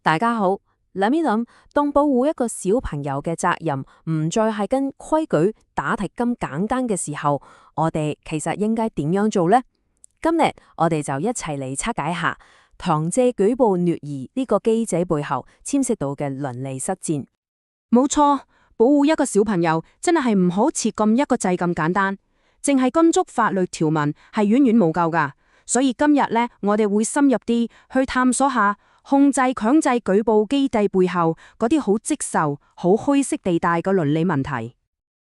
大家好，諗一諗，當保護一個小朋友嘅責任唔再係跟規矩打題咁簡單嘅時候，我哋其實應該點樣做呢？今日我哋就一齊嚟拆解下堂姐舉報虐兒呢個機制背後牽涉到嘅倫理實踐。冇錯，保護一個小朋友真係唔好似咁一個掣咁簡單，淨係跟足法律條文係遠遠冇夠噶。所以今日呢，我哋會深入啲去探索下控制強制舉報機制背後嗰啲好棘手、好灰色地帶嘅倫理問題。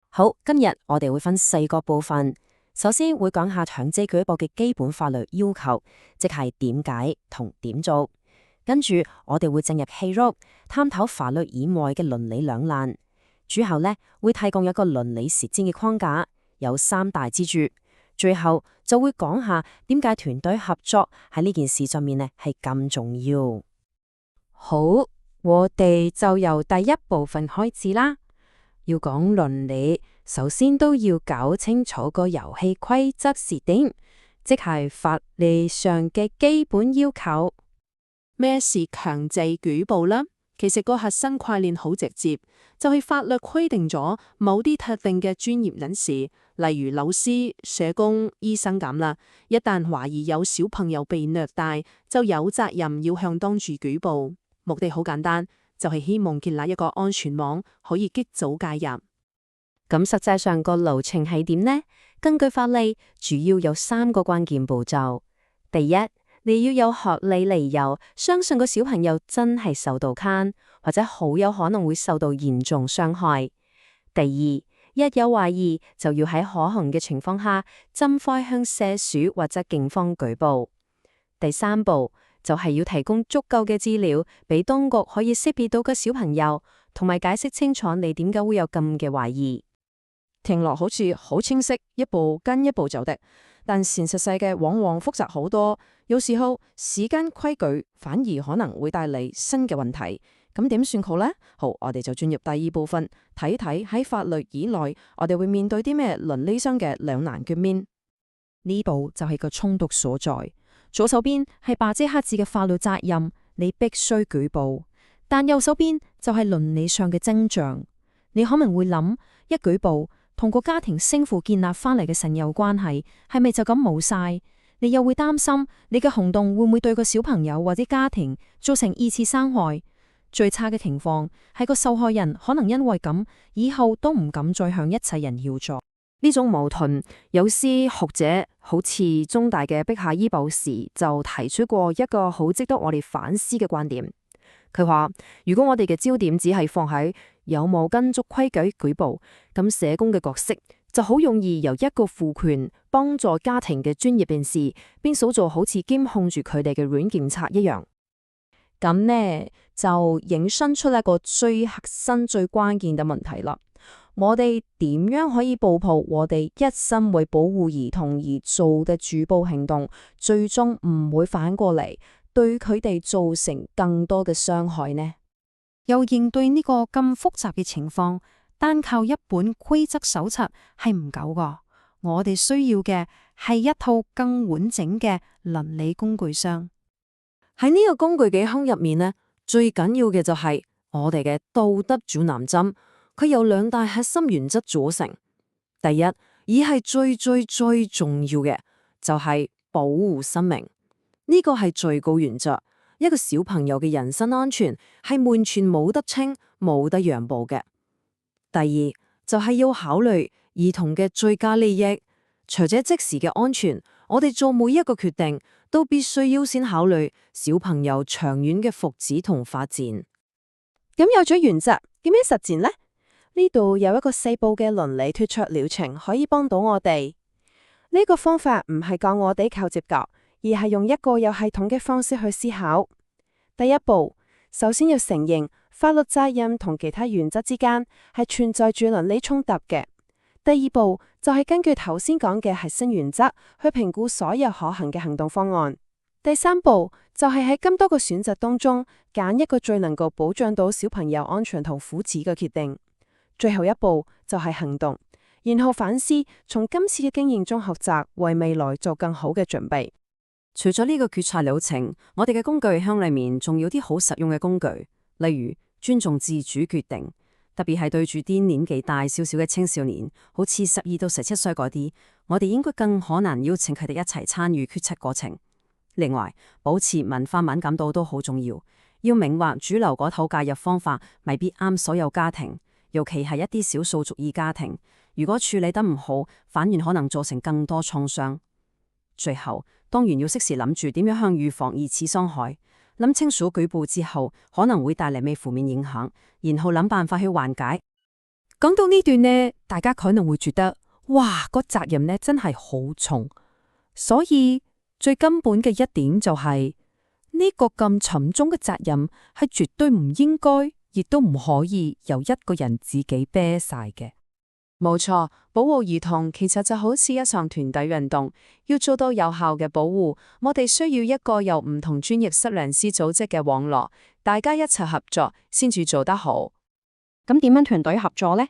好，今日我哋會分4個部分。首先會講下強制舉報嘅基本法律要求，即係點解同點做。跟住我哋會進入戲肉，探討法律以外嘅倫理兩難。最後呢，會提供一個倫理實踐嘅框架，有3大支柱。最後就會講下點解團隊合作喺呢件事上面呢係咁重要。好，我哋就由第一部分開始啦。要講倫理，首先都要搞清楚個遊戲規則是點，即係法理上嘅基本要求。咩是強制舉報呢？其實個核心概念好直接，就係法律規定咗某啲特定嘅專業人士，例如老師、社工、醫生咁啦。一旦懷疑有小朋友被虐待，就有責任要向當事舉報。目的好簡單，就係希望建立一個安全網，可以及早介入。咁實際上個流程係點呢？根據法例，主要有3個關鍵步驟。第一，你要有合理理由，相信個小朋友真係受到姦，或者好有可能會受到嚴重傷害。第二，一有懷疑，就要喺可行嘅情況下，盡快向社署或者警方舉報。第三步就係要提供足夠嘅資料，俾當局可以識別到個小朋友，同埋解釋清楚你點解會有咁嘅懷疑。聽落好似好清晰，一步跟一步就得，但現實世界往往複雜好多，有時候時間規矩反而可能會帶嚟新嘅問題，咁點算好呢？好，我哋就進入第2部分，睇睇喺法律以內，我哋會面對啲咩倫理上嘅兩難局面。呢度就係個衝突所在，左手邊係白紙黑字嘅法律責任，你必須舉報，但右手邊就係倫理上嘅徵象。你可能會諗，一舉報同個家庭勝負建立翻嚟嘅神有關係，係咪就咁冇晒？你又會擔心你嘅行動會唔會對個小朋友或者家庭造成2次傷害？最差嘅情況係個受害人可能因為咁，以後都唔敢再向一切人要助。呢種矛盾，有些學者好似中大嘅碧夏伊博士就提出過一個好值得我哋反思嘅觀點。佢話，如果我哋嘅焦點只係放喺有冇跟足規矩舉報，咁社工嘅角色就好容易由一個賦權幫助家庭嘅專業人士，變數做好似監控住佢哋嘅軟檢察一樣。咁呢，就引申出一個最核心、最關鍵嘅問題啦。我哋點樣可以保護我哋一心為保護兒童而做嘅舉報行動，最終唔會反過嚟對佢哋造成更多嘅傷害呢？又應對呢個咁複雜嘅情況，單靠一本規則手冊係唔夠噶。我哋需要嘅係一套更完整嘅倫理工具箱。喺呢個工具嘅箱入面呢，最緊要嘅就係我哋嘅道德指南針。佢有2大核心原則組成。第一，而係最重要嘅，就係保護生命。呢個係最高原則。一個小朋友嘅人身安全係完全冇得傾、冇得讓步嘅。第二，就係要考慮兒童嘅最佳利益。除咗即時嘅安全，我哋做每一個決定都必須優先考慮小朋友長遠嘅福祉同發展。咁有咗原則，點樣實踐呢？呢度有一個4步嘅倫理脫卓療程可以幫到我哋。呢個方法唔係教我哋靠接腳，而係用一個有系統嘅方式去思考。第一步，首先要承認法律責任同其他原則之間係存在住倫理衝突嘅。第2步就係根據頭先講嘅核心原則去評估所有可行嘅行動方案。第3步就係喺咁多個選擇當中揀一個最能夠保障到小朋友安全同福祉嘅決定。最後一步就係行動，然後反思，從今次嘅經驗中學習，為未來做更好嘅準備。除咗呢個決策流程，我哋嘅工具箱裏面仲有啲好實用嘅工具，例如尊重自主決定，特別係對住啲年紀大少少嘅青少年，好似12到17歲嗰啲，我哋應該更可能邀請佢哋一齊參與決策過程。另外，保持文化敏感度都好重要，要明白主流嗰套介入方法未必啱所有家庭，尤其係一啲少數族裔家庭，如果處理得唔好，反而可能造成更多創傷。最後，當然要適時諗住點樣向預防二次傷害，諗清楚舉報之後可能會帶嚟咩負面影響，然後諗辦法去緩解。講到呢段呢，大家可能會覺得，哇，個責任呢真係好重。所以最根本嘅一點就係，呢個咁沉重嘅責任係絕對唔應該，亦都唔可以由一個人自己孭晒嘅。冇錯，保護兒童其實就好似一場團隊運動，要做到有效嘅保護，我哋需要一個由唔同專業測量師組織嘅網絡，大家一齊合作先至做得好。咁點樣團隊合作呢？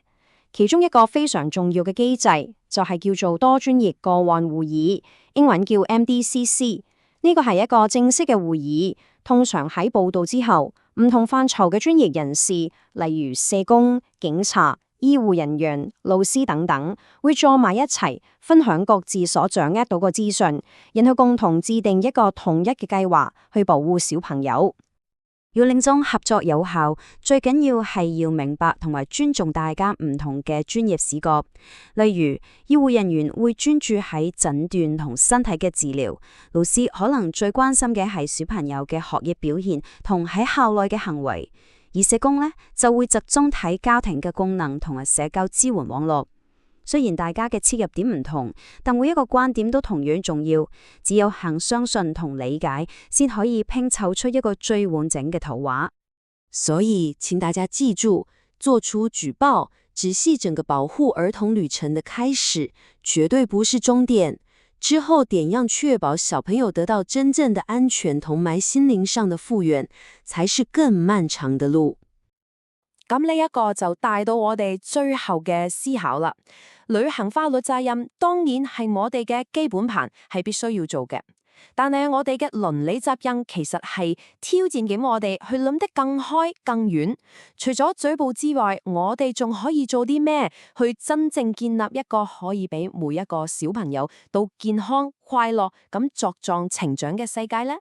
其中一個非常重要嘅機制就係叫做多專業個案會議，英文叫 MDCC。呢個係一個正式嘅會議，通常喺報道之後，唔同範疇嘅專業人士，例如社工、警察、醫護人員、老師等等，會坐埋一齊，分享各自所掌握到嘅資訊，然後共同制定一個統一嘅計劃去保護小朋友。要令種合作有效，最緊要係要明白同埋尊重大家唔同嘅專業視角。例如，醫護人員會專注喺診斷同身體嘅治療，老師可能最關心嘅係小朋友嘅學業表現同喺校內嘅行為。而社工呢，就會集中睇家庭嘅功能同埋社交支援網絡。雖然大家嘅切入點唔同，但每一個觀點都同樣重要。只有肯相信同理解，先可以拼湊出一個最完整嘅圖畫。所以，請大家記住，做出舉報只是整個保護兒童旅程的開始，絕對不是終點。之後點樣確保小朋友得到真正的安全同埋心靈上的復原，才是更漫長的路。咁呢一個就帶到我哋最後嘅思考啦。履行法律責任當然係我哋嘅基本盤，係必須要做嘅。但係我哋嘅倫理責任其實係挑戰緊我哋去諗得更開更遠。除咗舉報之外，我哋仲可以做啲咩去真正建立一個可以俾每一個小朋友都健康快樂咁茁壯成長嘅世界呢？